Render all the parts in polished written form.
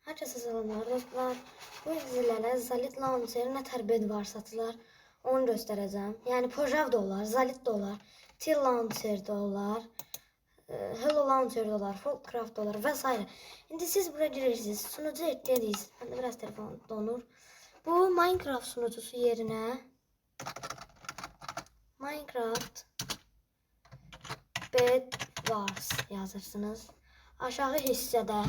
Herkese selamlar dostlar. Bu sizlərə Zalit Launcher nə tər bed var satılar, onu göstərəcəm. Yəni Pojav da olar, Zalit da olar, Till Launcher da olar, Hello Launcher da olar, Folkcraft da olar və s. İndi siz buraya girirsiniz, sunucu ekləyirsiniz. Məndə biraz telefon donur. Bu Minecraft sunucusu yerinə Minecraft Bed Wars yazırsınız. Aşağı hissədə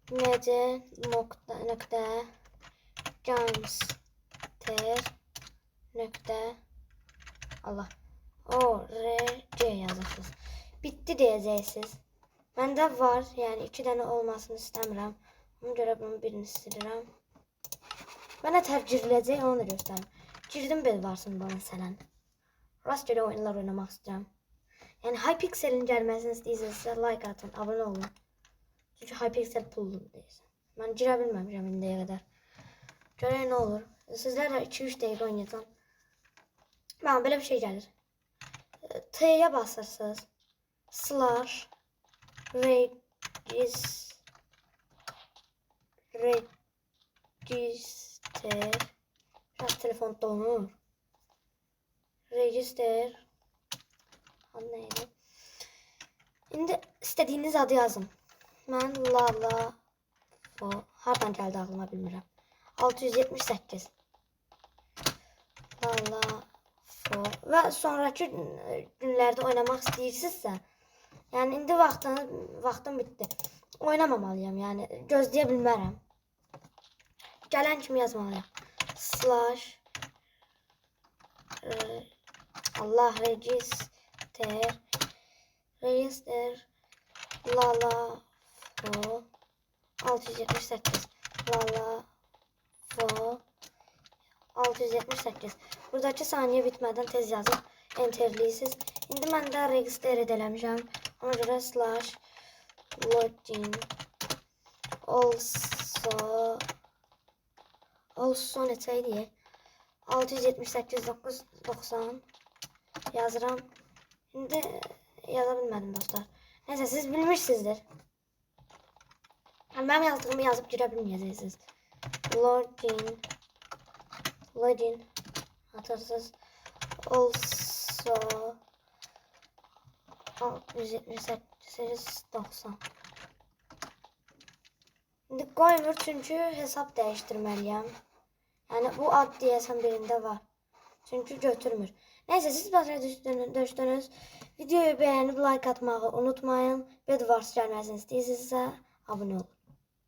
nc.gamester.org yazırsınız. Bitti diyeceksiniz. Məndə var, yəni 2 dənə olmasını istəmirəm. Ona görə bunun birini silirəm. Mənə giriləcək, onu da göstərim. Girdim bed varsın bana məsələn. Rastgele oyunlar oynamaq istəyirəm. Yəni Hypixel'in gəlməsini istəyirsinizsə like atın, abone olun. Çünki Hypixel pullu deyirsən. Mən girə bilməmişəm indiyə qədər. Görək nə olur. Sizlərlə 2-3 dəqiqə oynayacam. Bana belə bir şey gəlir. T'yə basırsınız. /register. Biraz telefon donur. Register. Adı neydi? İndi istədiyiniz adı yazın. Mən hardan gəldi ağlıma bilmirəm. 678 və sonraki günlərdə oynamaq istəyirsinizsə, yəni indi vaxtım bitdi. Oynamamalıyam, yəni gözləyə bilmərəm. Gələn kimi yazmalıyam. Register 678 678. Buradakı saniye bitmədən tez yazıb enterləyirsiniz. İndi mən də register edələmişəm. Ona görə /login also neçə idi? 678.990 yazıram. İndi yaza bilmədim dostlar. Neyse siz bilmişsinizdir. Mənim yazdığımı yazıb girə bilməyəcəksiniz. Login atırsınız. Also 678.90. İndi qoymur çünki hesab dəyişdirməliyəm. Yəni bu ad deyəsən birində var. Çünki götürmür. Neyse siz başa düşdünüz. Videoyu beğenip like atmağı unutmayın. Bed Wars gəlməsini istəyirsinizsə abone olun.